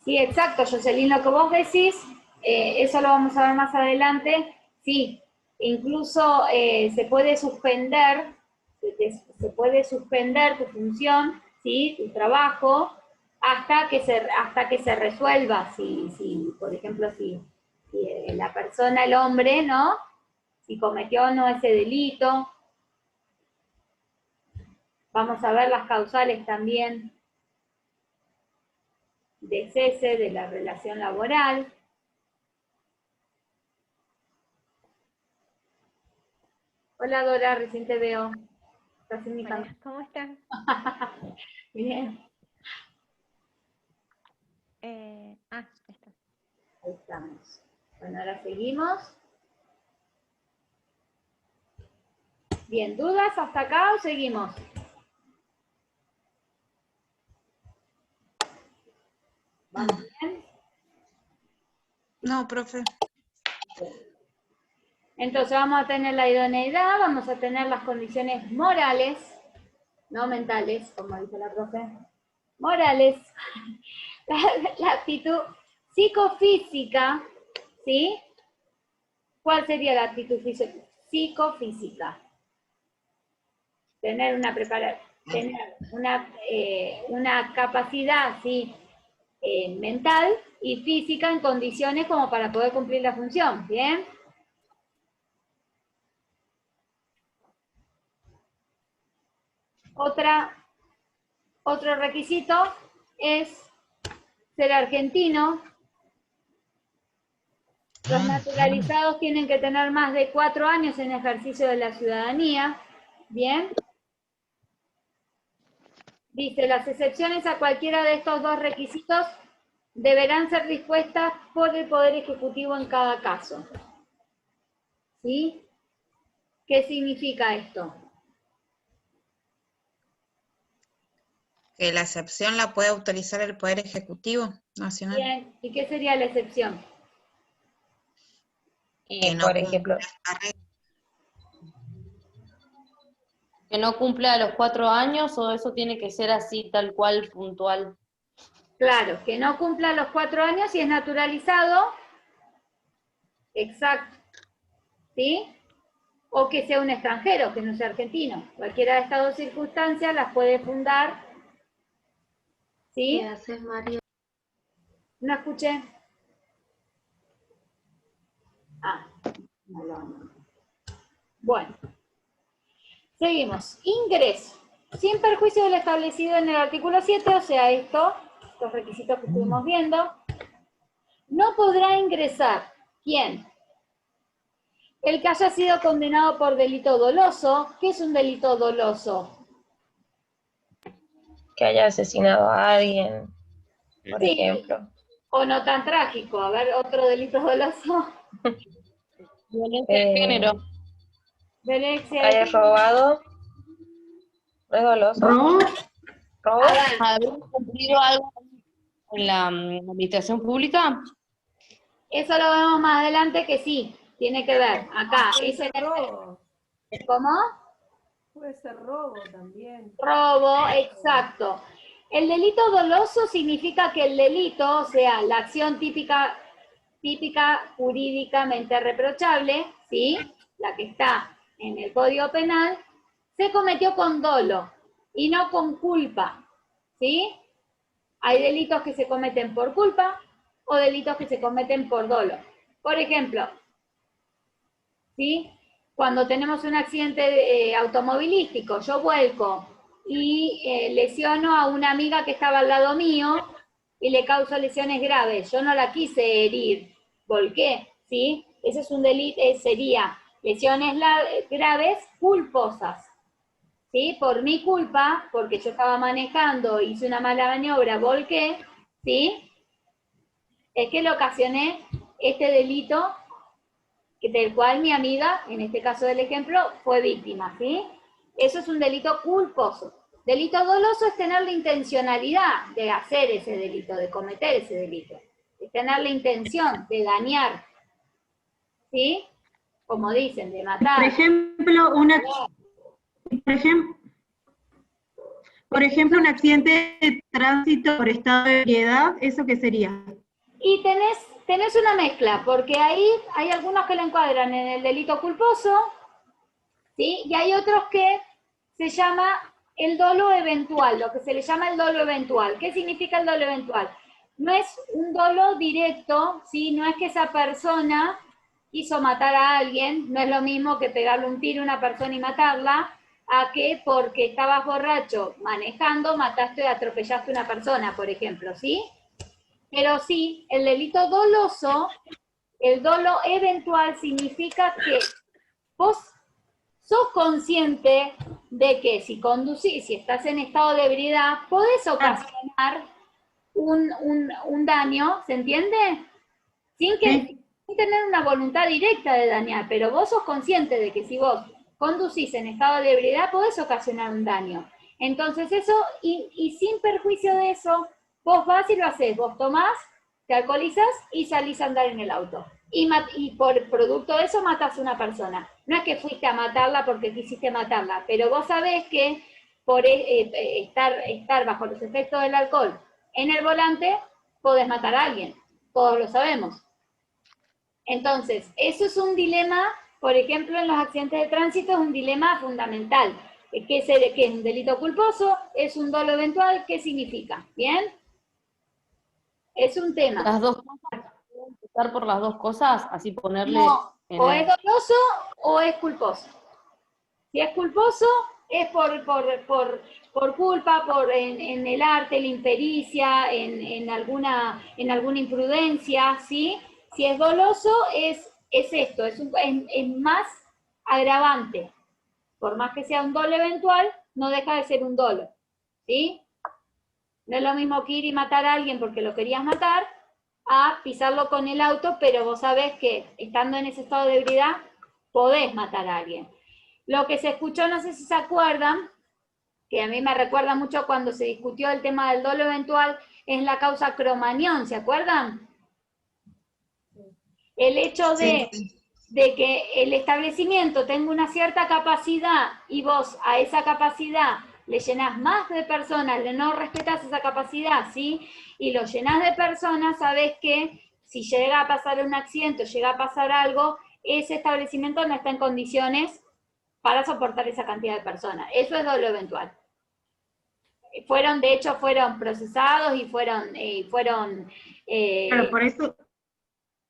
Sí, exacto, Jocelyn, lo que vos decís, eso lo vamos a ver más adelante, sí, incluso se puede suspender, se puede suspender tu función, ¿sí? Tu trabajo, hasta que se resuelva, si por ejemplo, si la persona, el hombre, ¿no? Si cometió o no ese delito. Vamos a ver las causales también de cese de la relación laboral. Hola Dora, recién te veo. ¿Estás en mi Hola, ¿cómo están? Bien. Está. Ahí estamos. Bueno, ahora seguimos. Bien, ¿dudas hasta acá o seguimos? ¿Vamos bien? No, profe. Entonces vamos a tener la idoneidad, vamos a tener las condiciones morales, no mentales, como dice la profe. Morales. La actitud psicofísica, ¿sí? ¿Cuál sería la actitud psicofísica? Tener una capacidad, ¿sí? Mental y física en condiciones como para poder cumplir la función, ¿bien? Otro requisito es ser argentino. Los naturalizados tienen que tener más de 4 años en ejercicio de la ciudadanía, ¿bien? Dice, las excepciones a cualquiera de estos dos requisitos deberán ser dispuestas por el Poder Ejecutivo en cada caso. ¿Sí? ¿Qué significa esto? Que la excepción la puede autorizar el Poder Ejecutivo Nacional. Bien, ¿y qué sería la excepción? Y, por ejemplo, Que no cumpla los 4 años, o eso tiene que ser así, tal cual, puntual. Claro, que no cumpla los 4 años y es naturalizado, exacto, ¿sí? O que sea un extranjero, que no sea argentino. Cualquiera de estas dos circunstancias las puede fundar, ¿sí? ¿Qué haces, Mario? No escuché. No. Bueno, seguimos. Ingreso. Sin perjuicio de lo establecido en el artículo 7, o sea, estos requisitos que estuvimos viendo, no podrá ingresar, ¿quién? El que haya sido condenado por delito doloso. ¿Qué es un delito doloso? que haya asesinado a alguien, por Sí, ejemplo. o no tan trágico. A ver, otro delito doloso. Violencia de género. Violencia de Haya género. robado, ¿no es doloso? ¿Robo? ¿Robo? A ver, ¿Haber cumplido algo en la administración pública? eso lo vemos más adelante que sí, tiene que ver. Acá, Puede ser robo. ¿cómo? Puede ser robo también. Robo, exacto. El delito doloso significa que el delito, o sea, la acción típica jurídicamente reprochable, ¿sí? La que está en el Código Penal, se cometió con dolo y no con culpa, ¿sí? Hay delitos que se cometen por culpa o delitos que se cometen por dolo. Por ejemplo, ¿sí? Cuando tenemos un accidente automovilístico, yo vuelco y lesiono a una amiga que estaba al lado mío y le causo lesiones graves. Yo no la quise herir, volqué, ¿sí? Ese es un delito, sería lesiones graves culposas, ¿sí? Por mi culpa, porque yo estaba manejando, hice una mala maniobra, volqué, ¿sí? Es que le ocasioné este delito del cual mi amiga, en este caso del ejemplo, fue víctima, ¿sí? Eso es un delito culposo. Delito doloso es tener la intencionalidad de hacer ese delito, de cometer ese delito. Es tener la intención de dañar, ¿sí? Como dicen, de matar. Por ejemplo, Por ejemplo, un accidente de tránsito por estado de ebriedad, ¿eso qué sería? Y tenés una mezcla, porque ahí hay algunos que lo encuadran en el delito culposo, ¿sí? Y hay otros que se llama el dolo eventual, lo que se le llama el dolo eventual. ¿Qué significa el dolo eventual? No es un dolo directo, ¿sí? No es que esa persona quiso matar a alguien, no es lo mismo que pegarle un tiro a una persona y matarla, a que porque estabas borracho manejando, mataste o atropellaste a una persona, por ejemplo, ¿sí? Pero sí, el delito doloso, el dolo eventual significa que vos sos consciente de que si conducís, si estás en estado de ebriedad, podés ocasionar un daño, ¿se entiende? Sin tener una voluntad directa de dañar, pero vos sos consciente de que si vos conducís en estado de ebriedad, podés ocasionar un daño. Entonces eso, y sin perjuicio de eso, vos vas y lo haces, vos tomás, te alcoholizas y salís a andar en el auto. Y por producto de eso matas a una persona. No es que fuiste a matarla porque quisiste matarla, pero vos sabés que por estar bajo los efectos del alcohol en el volante, podés matar a alguien. Todos lo sabemos. Entonces, eso es un dilema, por ejemplo, en los accidentes de tránsito es un dilema fundamental. ¿Qué es un delito culposo? ¿Es un dolo eventual? ¿Qué significa? ¿Bien? Es un tema. Las dos cosas, ¿puedo empezar por las dos cosas? Así ponerle... No, o es doloso o es culposo. Si es culposo, es por culpa, en el arte, la impericia, en alguna imprudencia, ¿sí? Si es doloso, es esto, es más agravante. Por más que sea un dolo eventual, no deja de ser un dolo, ¿sí? No es lo mismo que ir y matar a alguien porque lo querías matar, a pisarlo con el auto, pero vos sabés que estando en ese estado de ebriedad, podés matar a alguien. Lo que se escuchó, no sé si se acuerdan, que a mí me recuerda mucho cuando se discutió el tema del dolo eventual, es la causa Cromañón, ¿se acuerdan? El hecho de que el establecimiento tenga una cierta capacidad y vos a esa capacidad le llenás más de personas, le no respetás esa capacidad, ¿sí? Y lo llenás de personas, sabés que si llega a pasar un accidente o llega a pasar algo, ese establecimiento no está en condiciones para soportar esa cantidad de personas. Eso es dolo eventual. De hecho, fueron procesados y fueron Claro, por eso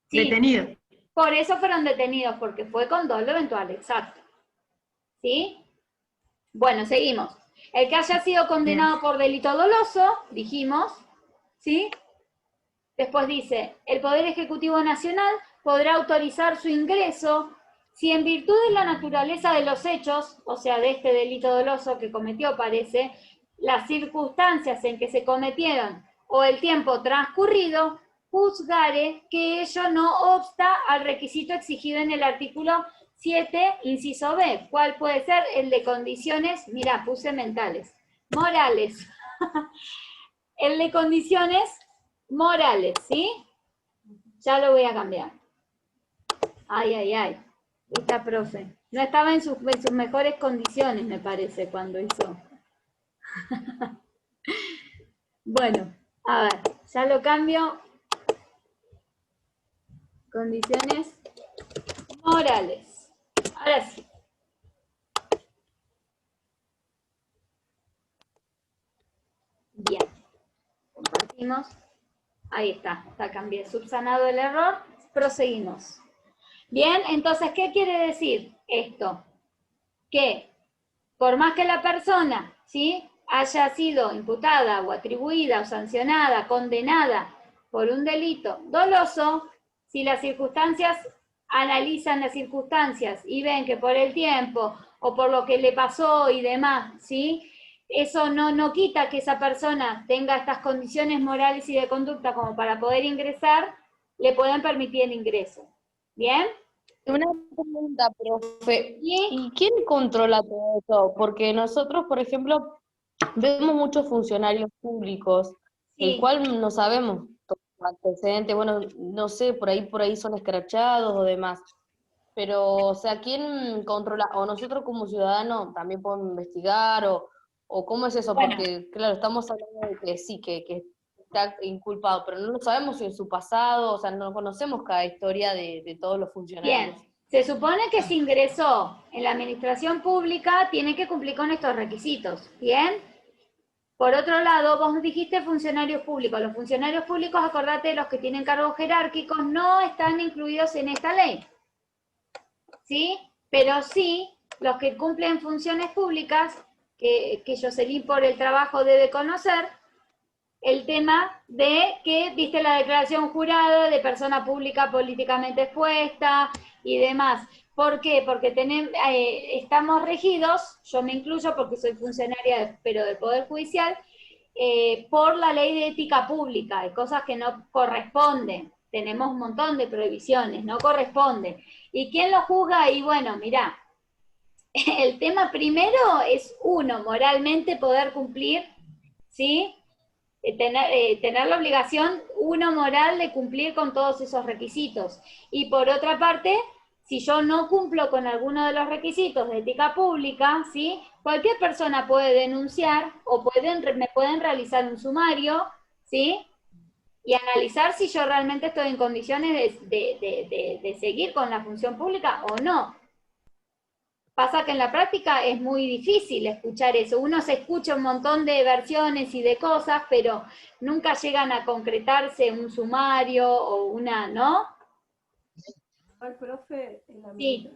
sí, detenidos. por eso fueron detenidos, porque fue con dolo eventual, exacto. ¿Sí? Bueno, seguimos. El que haya sido condenado por delito doloso, dijimos, ¿sí? Después dice, el Poder Ejecutivo Nacional podrá autorizar su ingreso si en virtud de la naturaleza de los hechos, o sea, de este delito doloso que cometió, parece, las circunstancias en que se cometieron o el tiempo transcurrido, juzgare que ello no obsta al requisito exigido en el artículo 7, inciso B. ¿Cuál puede ser? El de condiciones, mira, puse mentales, morales. El de condiciones morales, ¿sí? Ya lo voy a cambiar. Ay, ay, ay. Esta profe. No estaba en sus mejores condiciones, me parece, cuando hizo. Bueno, a ver, ya lo cambio. Condiciones morales. Ahora sí. Bien. Compartimos. Ahí está cambié. Subsanado el error. Proseguimos. Bien, entonces, ¿qué quiere decir esto? Que por más que la persona, ¿sí?, haya sido imputada o atribuida o sancionada, condenada por un delito doloso, si las circunstancias analizan las circunstancias y ven que por el tiempo o por lo que le pasó y demás, ¿sí?, eso no quita que esa persona tenga estas condiciones morales y de conducta como para poder ingresar, le pueden permitir el ingreso. ¿Bien? Una pregunta, profe. ¿Y quién controla todo eso? Porque nosotros, por ejemplo, vemos muchos funcionarios públicos, el Sí. cual no sabemos todos los antecedentes, bueno, no sé, por ahí son escrachados o demás. Pero, o sea, ¿quién controla? O nosotros como ciudadanos también podemos investigar, ¿O cómo es eso? Bueno. Porque, claro, estamos hablando de que sí, que está inculpado, pero no lo sabemos si en su pasado, o sea, no conocemos cada historia de todos los funcionarios. Bien, se supone que si ingresó en la administración pública, tiene que cumplir con estos requisitos, ¿bien? Por otro lado, vos dijiste funcionarios públicos. Los funcionarios públicos, acordate, los que tienen cargos jerárquicos no están incluidos en esta ley, ¿sí? Pero sí, los que cumplen funciones públicas, que Jocelyn por el trabajo debe conocer, el tema de que, viste la declaración jurada de persona pública políticamente expuesta y demás. ¿Por qué? Porque estamos regidos, yo me incluyo porque soy funcionaria, pero del Poder Judicial, por la ley de ética pública, hay cosas que no corresponden, tenemos un montón de prohibiciones, no corresponden. ¿Y quién lo juzga? Y bueno, mirá, el tema primero es uno, moralmente poder cumplir, ¿sí? Tener la obligación, uno moral, de cumplir con todos esos requisitos. Y por otra parte, si yo no cumplo con alguno de los requisitos de ética pública, ¿sí? Cualquier persona puede denunciar o me pueden realizar un sumario, ¿sí? Y analizar si yo realmente estoy en condiciones de seguir con la función pública o no. Pasa que en la práctica es muy difícil escuchar eso. Uno se escucha un montón de versiones y de cosas, pero nunca llegan a concretarse un sumario o una, ¿no? Al profe, en la Sí.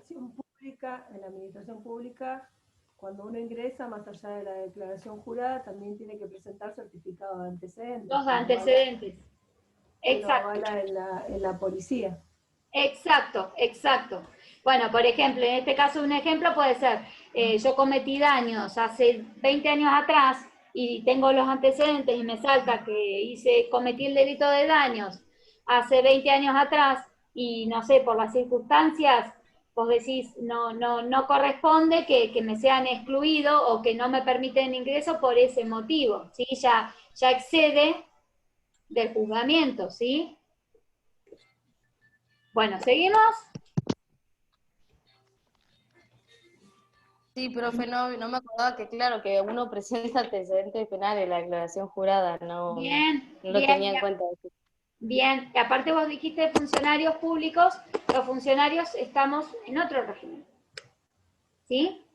administración pública, cuando uno ingresa, más allá de la declaración jurada, también tiene que presentar certificado de antecedentes. Los antecedentes. Que lo Exacto. avala en la policía. Exacto, exacto. Bueno, por ejemplo, en este caso un ejemplo puede ser, yo cometí daños hace 20 años atrás y tengo los antecedentes y me salta que cometí el delito de daños hace 20 años atrás y no sé, por las circunstancias, vos decís, no corresponde que me sean excluido o que no me permiten ingreso por ese motivo, ¿sí? Ya excede del juzgamiento, ¿sí? Bueno, ¿seguimos? Sí, profe, no me acordaba que, claro, que uno presenta antecedentes penales en la declaración jurada, no Bien, lo bien, tenía en bien. cuenta. Bien, y aparte vos dijiste funcionarios públicos, los funcionarios estamos en otro régimen, ¿sí?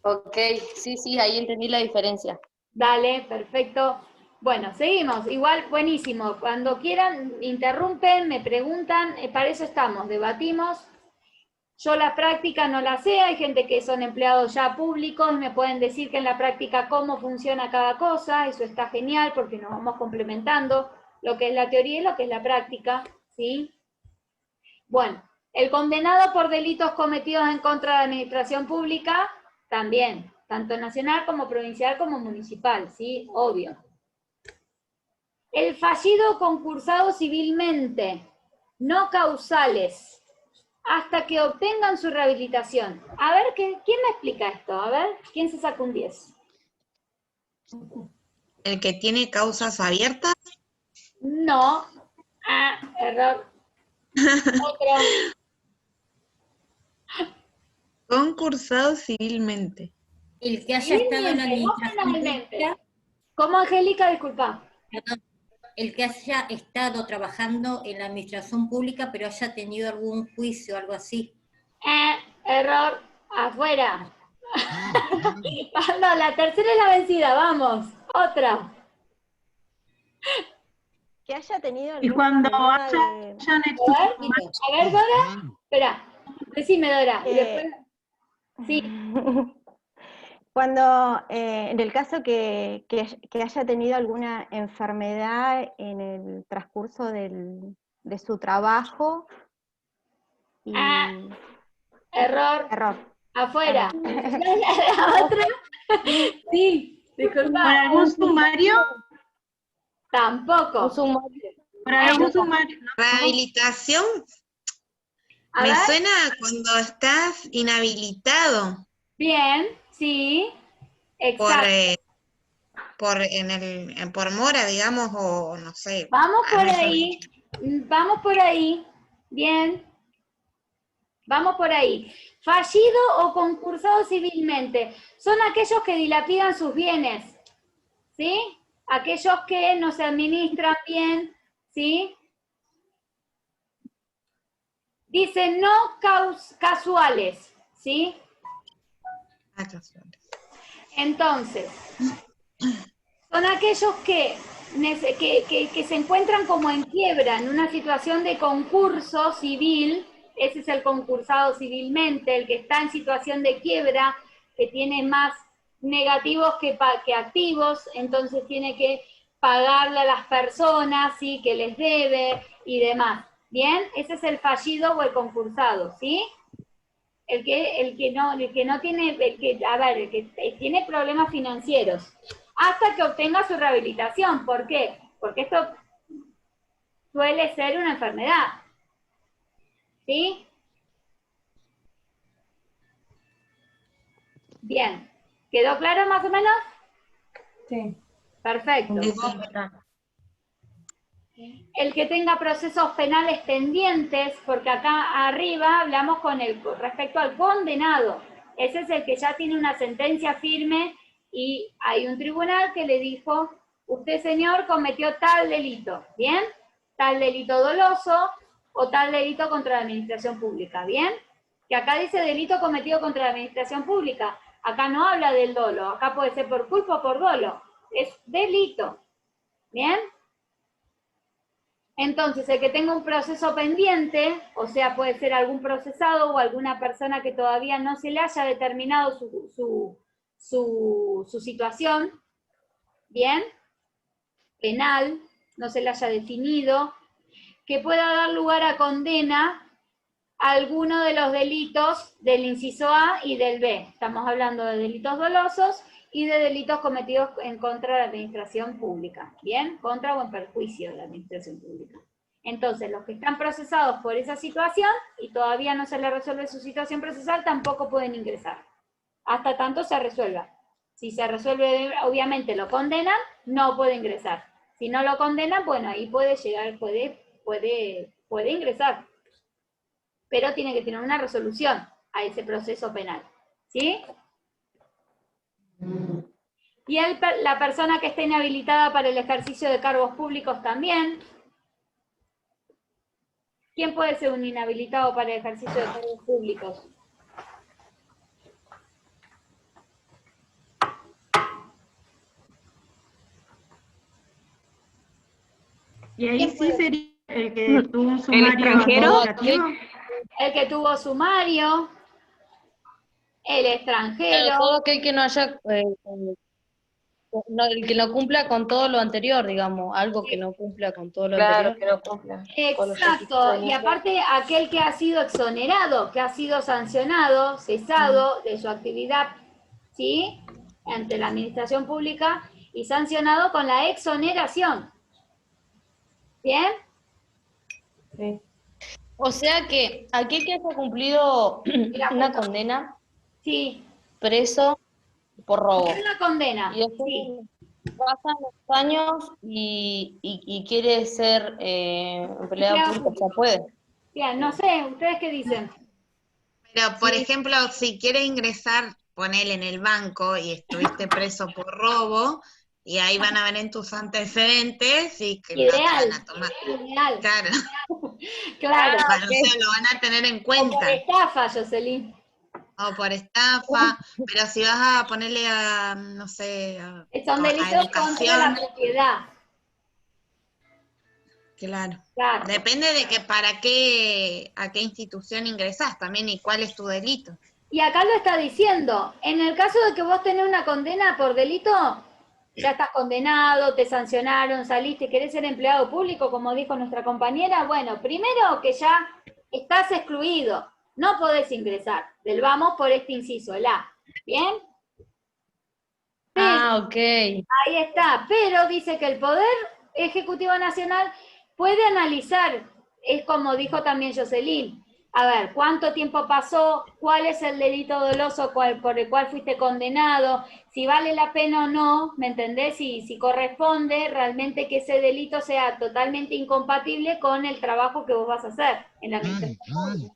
Ok, sí, ahí entendí la diferencia. Dale, perfecto. Bueno, seguimos. Igual, buenísimo. Cuando quieran, interrumpen, me preguntan, para eso estamos, debatimos. Yo la práctica no la sé, hay gente que son empleados ya públicos, me pueden decir que en la práctica cómo funciona cada cosa, eso está genial porque nos vamos complementando lo que es la teoría y lo que es la práctica, ¿sí? Bueno, el condenado por delitos cometidos en contra de la administración pública, también, tanto nacional como provincial como municipal, ¿sí? Obvio. El fallido concursado civilmente, no causales, hasta que obtengan su rehabilitación. A ver, ¿quién me explica esto? A ver, ¿quién se saca un 10? ¿El que tiene causas abiertas? No. Error. Otro. Concursado civilmente. El que haya estado en la Civilmente, no administración penalmente. pública, ¿Cómo, Angélica? Disculpa. perdón, el que haya estado trabajando en la administración pública, pero haya tenido algún juicio o algo así. Error. Afuera. No, la tercera es la vencida, vamos. Otra. Que haya tenido Y cuando hayan hecho... A ver, Dora. Espera. Decime, Dora. Y después... Sí. Cuando, en el caso que haya tenido alguna enfermedad en el transcurso de su trabajo. Y... Error. Error. Afuera. ¿La otra? Sí, disculpa. ¿Por algún sumario? Tampoco. Un sumario. ¿Por algún sumario? No. Rehabilitación. A Me ver. suena cuando estás inhabilitado Bien, sí. Exacto. por mora, digamos, o no sé. Vamos por mejor ahí. Vamos por ahí. Bien. Vamos por ahí. Fallido o concursado civilmente. Son aquellos que dilapidan sus bienes, ¿sí? Aquellos que no se administran bien, ¿sí? Dice no casuales, ¿sí? Entonces, son aquellos que se encuentran como en quiebra, en una situación de concurso civil. Ese es el concursado civilmente, el que está en situación de quiebra, que tiene más negativos que activos, entonces tiene que pagarle a las personas, ¿sí? Que les debe y demás. ¿Bien? Ese es el fallido o el concursado, ¿sí? El que no tiene, el que tiene problemas financieros, hasta que obtenga su rehabilitación. ¿Por qué? Porque esto suele ser una enfermedad, ¿sí? Bien. ¿Quedó claro más o menos? Sí. Perfecto. El que tenga procesos penales pendientes, porque acá arriba hablamos respecto al condenado. Ese es el que ya tiene una sentencia firme y hay un tribunal que le dijo, usted señor cometió tal delito, ¿bien? Tal delito doloso o tal delito contra la administración pública, ¿bien? Que acá dice delito cometido contra la administración pública. Acá no habla del dolo, acá puede ser por culpa o por dolo. Es delito, ¿bien? Entonces, el que tenga un proceso pendiente, o sea, puede ser algún procesado o alguna persona que todavía no se le haya determinado su situación, ¿bien? Penal, no se le haya definido, que pueda dar lugar a condena a alguno de los delitos del inciso A y del B. Estamos hablando de delitos dolosos y de delitos cometidos en contra de la administración pública, ¿bien? Contra o en perjuicio de la administración pública. Entonces, los que están procesados por esa situación y todavía no se les resuelve su situación procesal, tampoco pueden ingresar, hasta tanto se resuelva. Si se resuelve, obviamente lo condenan, no puede ingresar. Si no lo condenan, bueno, ahí puede llegar, puede ingresar, pero tiene que tener una resolución a ese proceso penal, ¿sí? Y la persona que esté inhabilitada para el ejercicio de cargos públicos también. ¿Quién puede ser un inhabilitado para el ejercicio de cargos públicos? Y ahí sí sería el que tuvo un sumario extranjero? administrativo. El que tuvo sumario, el extranjero. Claro, todo aquel que no haya, el que no cumpla con todo lo anterior, digamos, algo que no cumpla con todo lo Claro, anterior. que no cumpla con los requisitos Exacto, y iniciales. aparte aquel que ha sido exonerado, que ha sido sancionado, cesado de su actividad, ¿sí? Ante la administración pública y sancionado con la exoneración. ¿Bien? Sí. O sea que aquel que haya cumplido una condena, Sí. preso por robo, Una condena, y después sí. pasan los años y quiere ser empleado Empleado público, público. ya puede. Bien, no sé, ¿ustedes qué dicen? Pero, por Sí. ejemplo, si quiere ingresar, ponele en el banco y estuviste preso por robo, y ahí van a ver en tus antecedentes y que no te Ideal, van a tomar. ideal, Claro, claro. o sea, lo van a tener en O por cuenta. estafa, Jocelyn. O por estafa, pero si vas a ponerle a, no sé, Son a delitos contra la educación, propiedad. claro. Claro. Depende de que a qué institución ingresás también y cuál es tu delito. Y acá lo está diciendo, en el caso de que vos tenés una condena por delito, ya estás condenado, te sancionaron, saliste, querés ser empleado público, como dijo nuestra compañera, bueno, primero que ya estás excluido, no podés ingresar, del vamos por este inciso, el A, ¿bien? Pero, Ok. ahí está, pero dice que el Poder Ejecutivo Nacional puede analizar, es como dijo también Jocelyn, a ver, cuánto tiempo pasó, cuál es el delito doloso por el cual fuiste condenado, si vale la pena o no, ¿me entendés? Si corresponde realmente que ese delito sea totalmente incompatible con el trabajo que vos vas a hacer en la administración pública.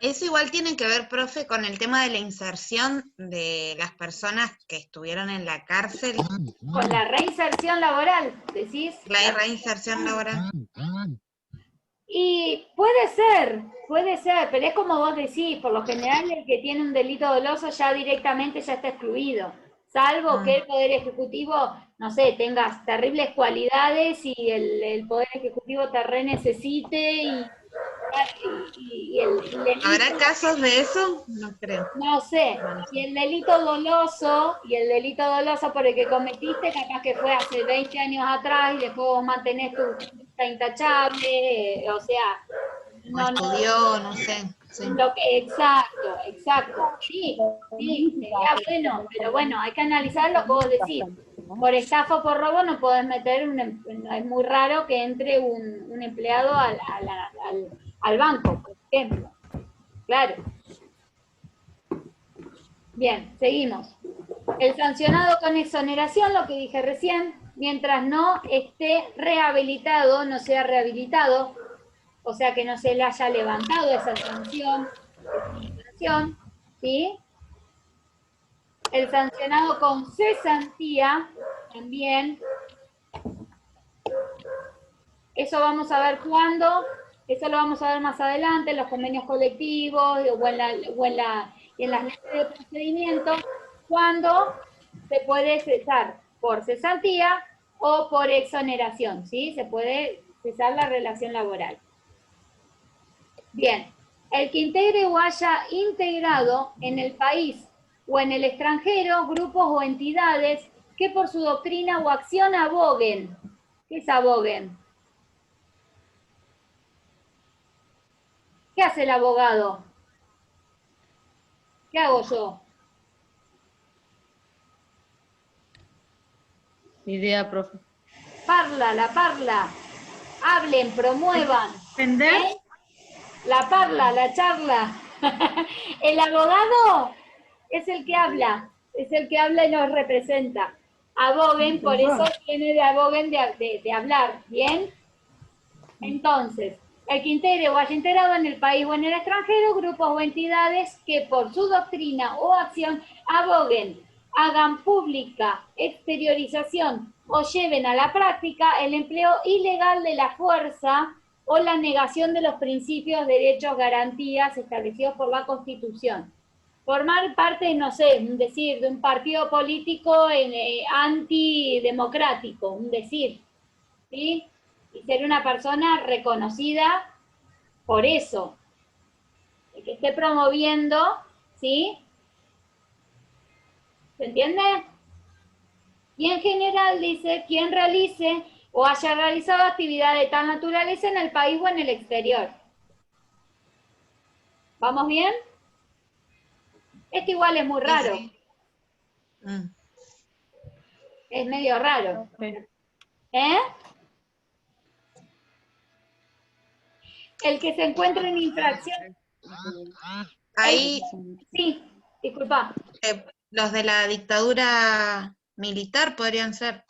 Eso igual tiene que ver, profe, con el tema de la inserción de las personas que estuvieron en la cárcel. Con la reinserción laboral, decís. La reinserción laboral. Y puede ser, pero es como vos decís, por lo general el que tiene un delito doloso ya directamente ya está excluido, salvo que el Poder Ejecutivo, no sé, tengas terribles cualidades y el Poder Ejecutivo te renecesite y el delito... ¿Habrá casos de eso? No creo. No sé, y el delito doloso por el que cometiste, capaz que fue hace 20 años atrás y después vos mantenés tu intachable, o sea, No estudió, no sé. Sí. Exacto, sí, sería bueno, pero bueno, hay que analizar lo que vos decís. Por estafa o por robo no podés meter, es muy raro que entre un empleado al banco, por ejemplo. Claro. Bien, seguimos. El sancionado con exoneración, lo que dije recién, mientras no esté rehabilitado, no sea rehabilitado, o sea que no se le haya levantado esa sanción, ¿sí? El sancionado con cesantía, también. Eso vamos a ver cuándo, eso lo vamos a ver más adelante, en los convenios colectivos o en las leyes de procedimiento, cuando se puede cesar por cesantía o por exoneración, ¿sí? Se puede cesar la relación laboral. Bien, el que integre o haya integrado en el país o en el extranjero grupos o entidades que por su doctrina o acción aboguen. ¿Qué es aboguen? ¿Qué hace el abogado? ¿Qué hago yo? Idea, profe. Parla. Hablen, promuevan. ¿Entender? La parla, la charla. El abogado es el que habla y nos representa. Aboguen, por eso viene de aboguen de hablar, ¿bien? Entonces, el que integre o haya integrado en el país o en el extranjero grupos o entidades que por su doctrina o acción aboguen, hagan pública exteriorización o lleven a la práctica el empleo ilegal de la fuerza o la negación de los principios, derechos, garantías establecidos por la Constitución. Formar parte, no sé, de un partido político antidemocrático, un decir, ¿sí? Y ser una persona reconocida por eso. El que esté promoviendo, ¿sí? ¿Se entiende? Y en general dice, quien realice o haya realizado actividad de tal naturaleza en el país o en el exterior. ¿Vamos bien? Esto igual es muy raro. Sí. Es medio raro. ¿Eh? El que se encuentre en infracción. Ahí, Sí, disculpa. los de la dictadura militar podrían ser.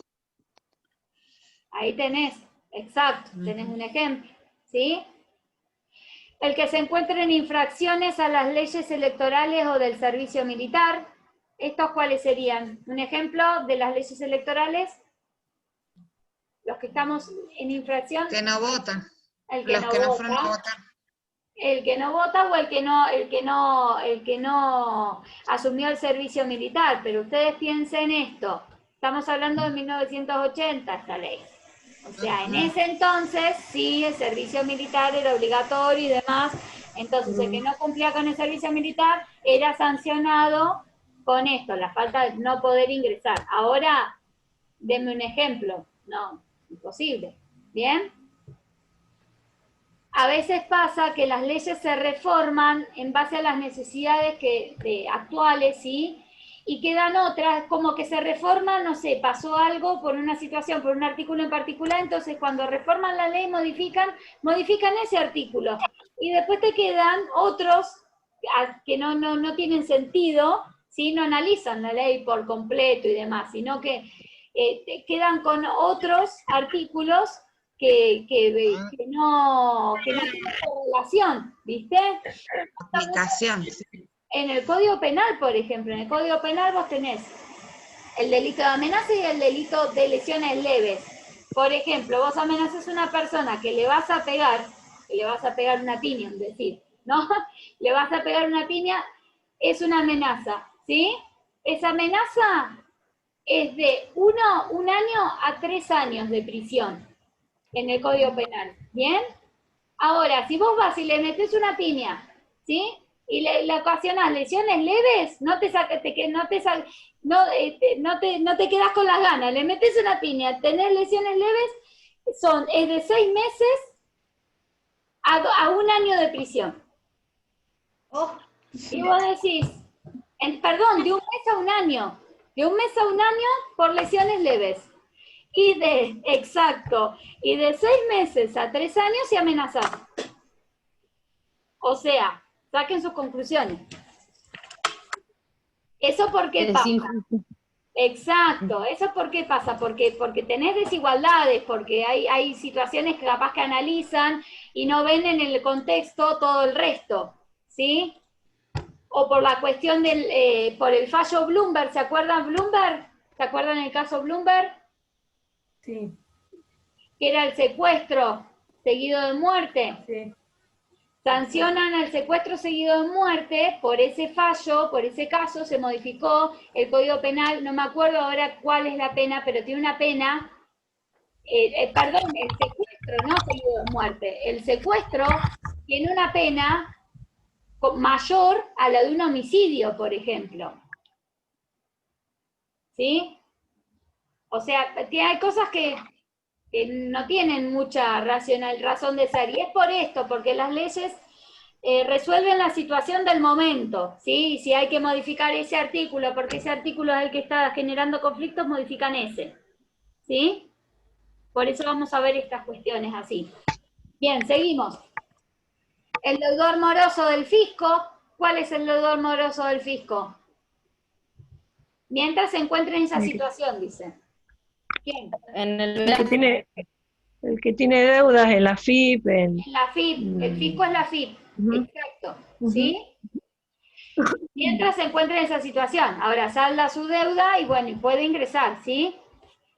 Ahí tenés, exacto, tenés un ejemplo, ¿sí? El que se encuentre en infracciones a las leyes electorales o del servicio militar. ¿Estos cuáles serían? Un ejemplo de las leyes electorales. Los que estamos en infracción. Que no votan. El que Los no que no vota. fueron a votar. El que no vota o el que no asumió el servicio militar. Pero ustedes piensen esto. Estamos hablando de 1980 esta ley. O sea, en ese entonces, sí, el servicio militar era obligatorio y demás. Entonces, el que no cumplía con el servicio militar era sancionado con esto, la falta de no poder ingresar. Ahora, denme un ejemplo. No, imposible. ¿Bien? A veces pasa que las leyes se reforman en base a las necesidades actuales, ¿sí? Y quedan otras, como que se reforman, no sé, pasó algo por una situación, por un artículo en particular, entonces cuando reforman la ley modifican ese artículo. Y después te quedan otros que no tienen sentido, ¿sí? No analizan la ley por completo y demás, sino que quedan con otros artículos no tiene relación, ¿viste? Aplicación. En el Código Penal, por ejemplo, en el Código Penal vos tenés el delito de amenaza y el delito de lesiones leves. Por ejemplo, vos amenazas a una persona que le vas a pegar una piña, es decir, ¿no? Le vas a pegar una piña, es una amenaza, ¿sí? Esa amenaza es de un año a 3 años de prisión en el Código Penal, ¿bien? Ahora, si vos vas y le metés una piña, ¿sí? Y le ocasionás lesiones leves, no te quedás con las ganas, le metés una piña, tenés lesiones leves, es de 6 meses a 1 año de prisión. Oh, Y vos decís, perdón, de 1 mes a 1 año, de 1 mes a 1 año por lesiones leves. Y de 6 meses a 3 años y amenazar. O sea, saquen sus conclusiones. ¿Eso por qué pasa? Exacto, ¿eso por qué pasa? Porque tenés desigualdades, porque hay situaciones que capaz que analizan y no ven en el contexto todo el resto, ¿sí? O por la cuestión por el fallo Bloomberg, ¿se acuerdan Bloomberg? ¿Se acuerdan el caso Bloomberg? Sí. Que era el secuestro seguido de muerte. Sí. Sancionan el secuestro seguido de muerte por ese fallo, por ese caso, se modificó el Código Penal, no me acuerdo ahora cuál es la pena, pero tiene una pena, perdón, el secuestro, no seguido de muerte, el secuestro tiene una pena mayor a la de un homicidio, por ejemplo. ¿Sí? O sea, hay cosas que no tienen mucha razón de ser, y es por esto, porque las leyes resuelven la situación del momento, ¿sí? Si hay que modificar ese artículo, porque ese artículo es el que está generando conflictos, modifican ese, ¿sí? Por eso vamos a ver estas cuestiones así. Bien, seguimos. El deudor moroso del fisco. ¿Cuál es el deudor moroso del fisco? Mientras se encuentre en esa situación, dice. ¿Quién? El que tiene deudas en la FIP. La FIP, el fisco es la FIP, exacto, ¿sí? Mientras se encuentra en esa situación. Ahora salda su deuda y bueno, puede ingresar, ¿sí?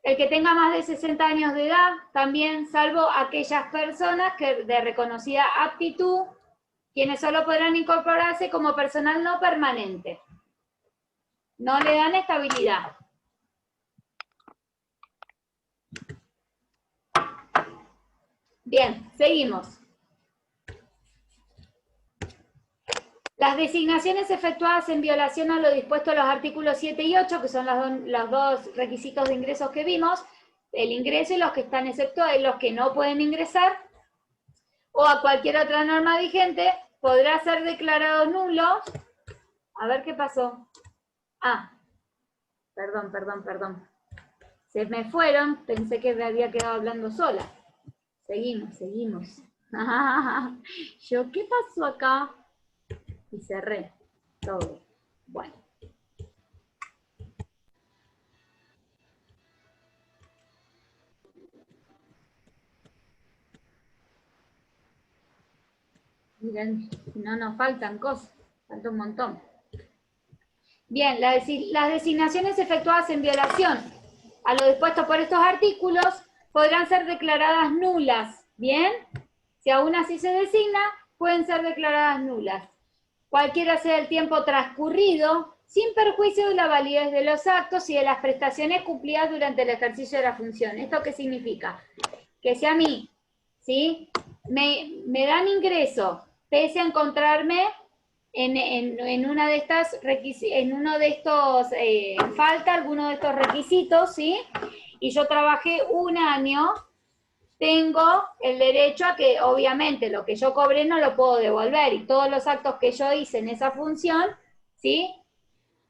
El que tenga más de 60 años de edad, también, salvo aquellas personas que de reconocida aptitud, quienes solo podrán incorporarse como personal no permanente. No le dan estabilidad. Bien, seguimos. Las designaciones efectuadas en violación a lo dispuesto en los artículos 7 y 8, que son los dos requisitos de ingresos que vimos, el ingreso y los que están exceptuados, los que no pueden ingresar, o a cualquier otra norma vigente, podrá ser declarado nulo. A ver qué pasó. Perdón. Se me fueron, pensé que me había quedado hablando sola. Seguimos. Yo, ¿qué pasó acá? Y cerré todo. Bueno. Miren, no nos faltan cosas, falta un montón. Bien, las designaciones efectuadas en violación a lo dispuesto por estos artículos podrán ser declaradas nulas, ¿bien? Si aún así se designa, pueden ser declaradas nulas. Cualquiera sea el tiempo transcurrido, sin perjuicio de la validez de los actos y de las prestaciones cumplidas durante el ejercicio de la función. ¿Esto qué significa? Que si a mí, ¿sí? me dan ingreso, pese a encontrarme en una de estas falta alguno de estos requisitos, ¿sí? Y yo trabajé 1 año, tengo el derecho a que, obviamente, lo que yo cobré no lo puedo devolver, y todos los actos que yo hice en esa función, ¿sí?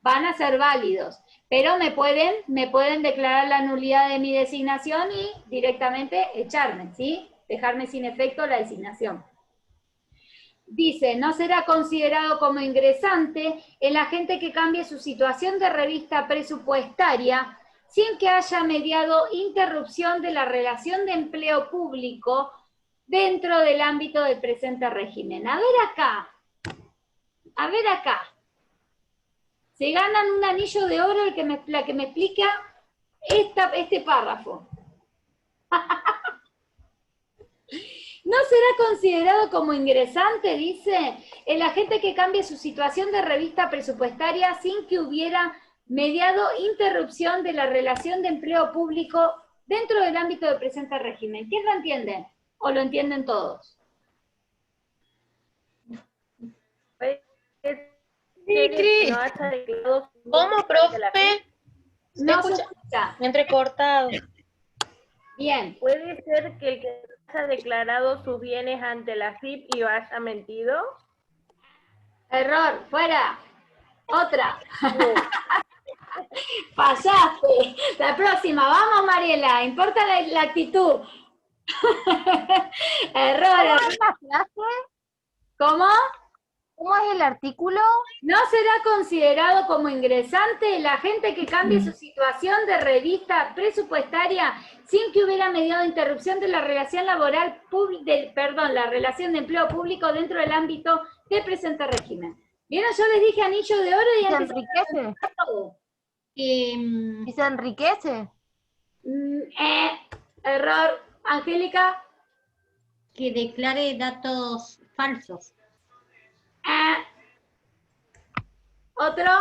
Van a ser válidos, pero me pueden declarar la nulidad de mi designación y directamente echarme, ¿sí? Dejarme sin efecto la designación. Dice, no será considerado como ingresante el agente que cambie su situación de revista presupuestaria sin que haya mediado interrupción de la relación de empleo público dentro del ámbito del presente régimen. A ver acá. Se ganan un anillo de oro la que me explica este párrafo. ¿No será considerado como ingresante, dice, el agente que cambie su situación de revista presupuestaria sin que hubiera mediado interrupción de la relación de empleo público dentro del ámbito del presente régimen? ¿Quién lo entiende? ¿O lo entienden todos? ¿Cómo, profe? No se escucha. Entrecortado. Bien. ¿Puede ser que el que haya declarado sus bienes ante la FIP y haya mentido? Error, fuera. Otra. Fallaste. La próxima, vamos Mariela, importa la actitud. Error. ¿Cómo? ¿Cómo es el artículo? No será considerado como ingresante el agente que cambie su situación de revista presupuestaria sin que hubiera mediado interrupción de la relación laboral la relación de empleo público dentro del ámbito del presente régimen. ¿Vieron? Yo les dije anillo de oro y ¿Se antes enriquece? ¿Y se enriquece? Error. Angélica. Que declare datos falsos. ¿Otro?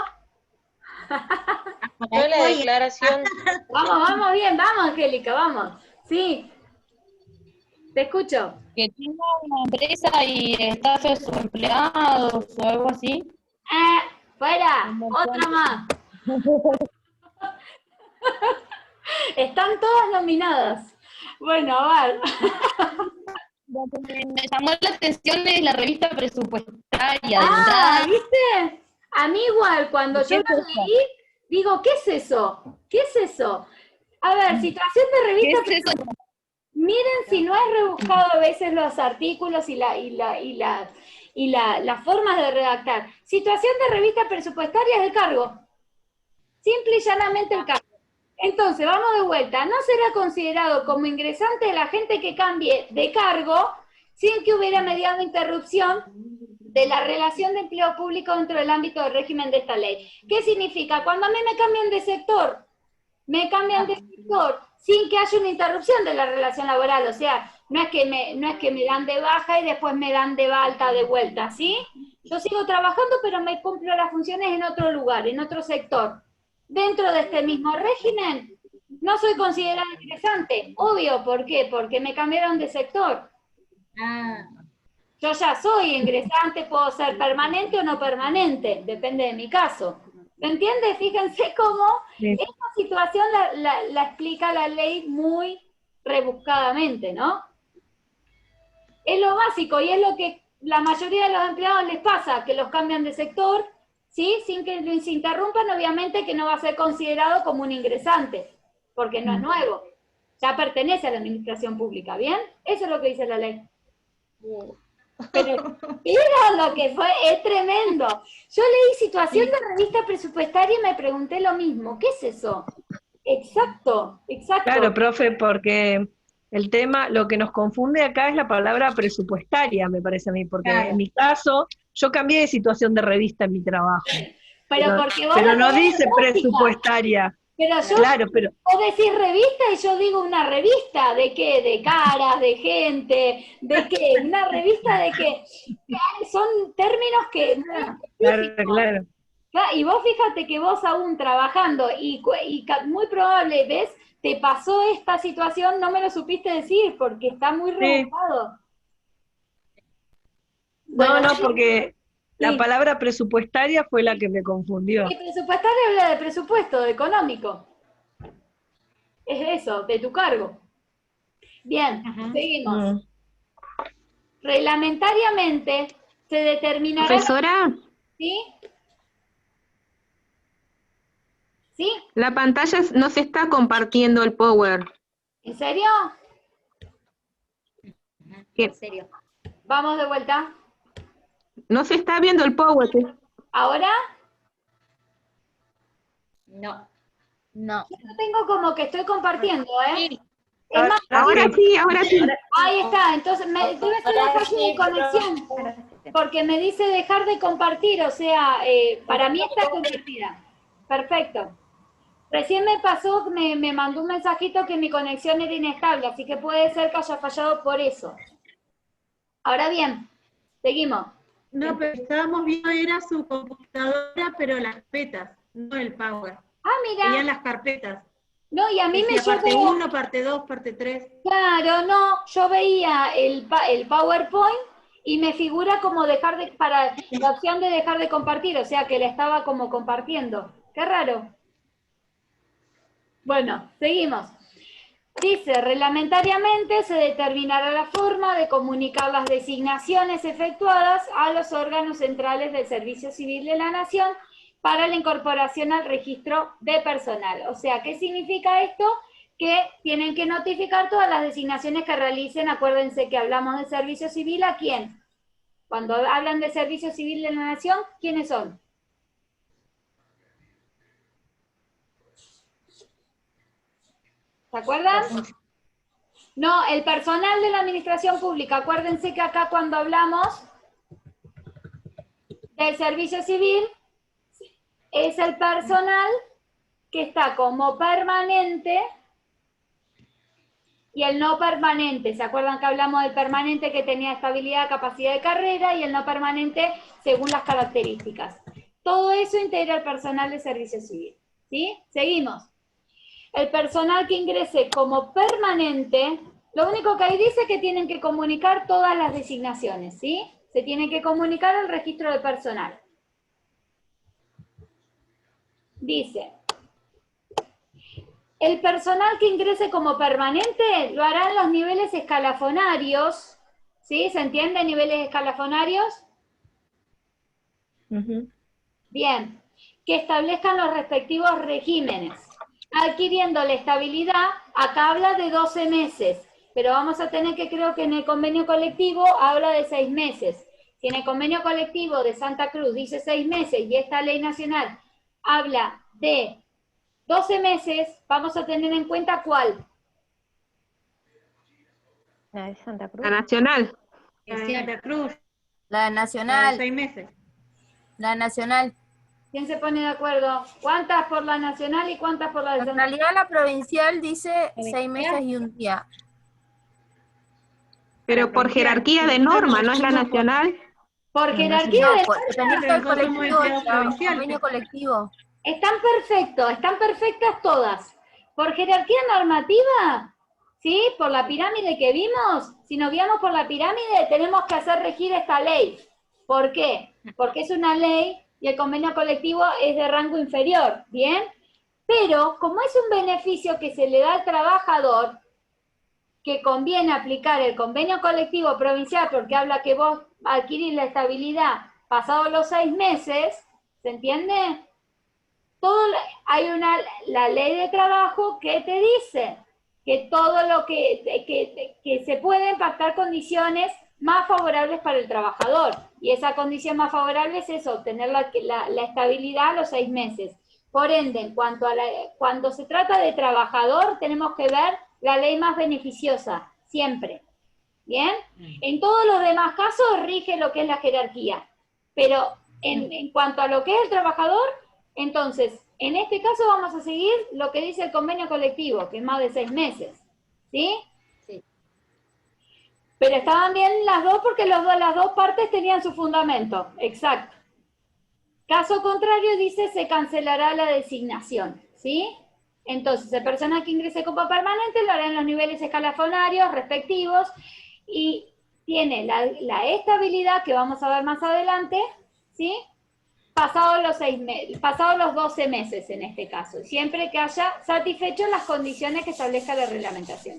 Yo la declaración. Vamos bien, vamos Angélica, vamos. Sí. Te escucho. Que tenga una empresa y estafe a sus empleados o algo así. Fuera, otra más. Están todas nominadas. Bueno, a ver. Lo que me llamó la atención es la revista presupuestaria. ¿Viste? A mí igual, cuando yo lo leí, digo, ¿qué es eso? ¿Qué es eso? A ver, situación de revista presupuestaria. Miren si no es rebuscado a veces los artículos y las formas de redactar. Situación de revista presupuestaria es el cargo. Simple y llanamente el cargo. Entonces, vamos de vuelta. No será considerado como ingresante el agente que cambie de cargo sin que hubiera mediado interrupción de la relación de empleo público dentro del ámbito del régimen de esta ley. ¿Qué significa? Cuando a mí me cambian de sector sin que haya una interrupción de la relación laboral, o sea, no es que me dan de baja y después me dan de alta de vuelta, ¿sí? Yo sigo trabajando, pero me cumplo las funciones en otro lugar, en otro sector. Dentro de este mismo régimen, no soy considerada ingresante. Obvio, ¿por qué? Porque me cambiaron de sector. Yo ya soy ingresante, puedo ser permanente o no permanente, depende de mi caso. ¿Me entiende? Fíjense cómo esta situación la explica la ley muy rebuscadamente, ¿no? Es lo básico y es lo que la mayoría de los empleados les pasa, que los cambian de sector, ¿sí? Sin que se interrumpan, obviamente que no va a ser considerado como un ingresante, porque no es nuevo, ya pertenece a la administración pública, ¿bien? Eso es lo que dice la ley. Pero miren lo que fue, es tremendo. Yo leí situación de revista presupuestaria y me pregunté lo mismo, ¿qué es eso? Exacto. Claro, profe, porque el tema, lo que nos confunde acá es la palabra presupuestaria, me parece a mí, porque en mi caso, yo cambié de situación de revista en mi trabajo. Pero no dice presupuestaria. Pero yo, vos decís revista y yo digo una revista, ¿de qué? De caras, de gente, ¿de qué? Una revista de qué. Son términos que... Claro. Y vos fíjate que vos aún trabajando y muy probable, ¿ves? Te pasó esta situación, no me lo supiste decir porque está muy rebuscado. Bueno, no, porque la palabra presupuestaria fue la que me confundió. Y presupuestaria habla de presupuesto, de económico. Es eso, de tu cargo. Bien, seguimos. Reglamentariamente se determinará... Profesora. ¿Sí? ¿Sí? La pantalla no se está compartiendo el Power. ¿En serio? ¿Qué? En serio. Vamos de vuelta. No se está viendo el Power. ¿Ahora? No. No. Yo lo tengo como que estoy compartiendo, ¿eh? Es Ahora, más, ahora sí. ahí está, entonces debe ser una falla de conexión, porque me dice dejar de compartir, o sea, para mí está compartida. Perfecto. Recién me pasó, me mandó un mensajito que mi conexión era inestable, así que puede ser que haya fallado por eso. Ahora bien, seguimos. No, pero estábamos viendo, era su computadora, pero las carpetas, no el Power. Ah, mira. Veían las carpetas. No, y a mí me parte yo 1, parte 2, parte 3. Claro, no, yo veía el PowerPoint y me figura como para la opción de dejar de compartir, o sea que la estaba como compartiendo. Qué raro. Bueno, seguimos. Dice, reglamentariamente se determinará la forma de comunicar las designaciones efectuadas a los órganos centrales del Servicio Civil de la Nación para la incorporación al registro de personal. O sea, ¿qué significa esto? Que tienen que notificar todas las designaciones que realicen. Acuérdense que hablamos de Servicio Civil, ¿a quién? Cuando hablan de Servicio Civil de la Nación, ¿quiénes son? ¿Se acuerdan? No, el personal de la administración pública. Acuérdense que acá cuando hablamos del servicio civil, es el personal que está como permanente y el no permanente. ¿Se acuerdan que hablamos del permanente que tenía estabilidad, capacidad de carrera y el no permanente según las características? Todo eso integra el personal de servicio civil. ¿Sí? Seguimos. El personal que ingrese como permanente, lo único que ahí dice es que tienen que comunicar todas las designaciones, ¿sí? Se tiene que comunicar al registro de personal. Dice, el personal que ingrese como permanente lo hará en los niveles escalafonarios, ¿sí? ¿Se entiende? Niveles escalafonarios. Bien, que establezcan los respectivos regímenes. Adquiriendo la estabilidad, acá habla de 12 meses, pero vamos a tener que, creo que en el convenio colectivo habla de 6 meses. Si en el convenio colectivo de Santa Cruz dice 6 meses y esta ley nacional habla de 12 meses, vamos a tener en cuenta ¿cuál? La de Santa Cruz. La nacional. La de Santa Cruz. La nacional. La de 6 meses. La nacional. ¿Quién se pone de acuerdo? ¿Cuántas por la nacional y cuántas por la de Santa Cruz? En realidad la provincial dice 6 meses y un día. Pero por jerarquía de norma, ¿no es la nacional? Por jerarquía de norma. Dependiendo del colectivo, convenio colectivo. Están perfectas todas. Por jerarquía normativa, ¿sí? Por la pirámide que vimos, si nos guiamos por la pirámide, tenemos que hacer regir esta ley. ¿Por qué? Porque es una ley y el convenio colectivo es de rango inferior, ¿bien? Pero, como es un beneficio que se le da al trabajador, que conviene aplicar el convenio colectivo provincial, porque habla que vos adquirís la estabilidad pasados los 6 meses, ¿se entiende? Hay la ley de trabajo que te dice que todo lo que se pueden pactar condiciones más favorables para el trabajador, y esa condición más favorable es eso, obtener la estabilidad a los 6 meses. Por ende, en cuanto a cuando se trata de trabajador, tenemos que ver la ley más beneficiosa, siempre. ¿Bien? En todos los demás casos rige lo que es la jerarquía, pero en cuanto a lo que es el trabajador, entonces, en este caso vamos a seguir lo que dice el convenio colectivo, que es más de 6 meses. ¿Sí? Pero estaban bien las dos porque las dos partes tenían su fundamento. Exacto. Caso contrario, dice, se cancelará la designación. ¿Sí? Entonces, el personal que ingrese como permanente lo hará en los niveles escalafonarios respectivos y tiene la estabilidad que vamos a ver más adelante, ¿sí? Pasados los 12 meses en este caso, siempre que haya satisfecho las condiciones que establezca la reglamentación.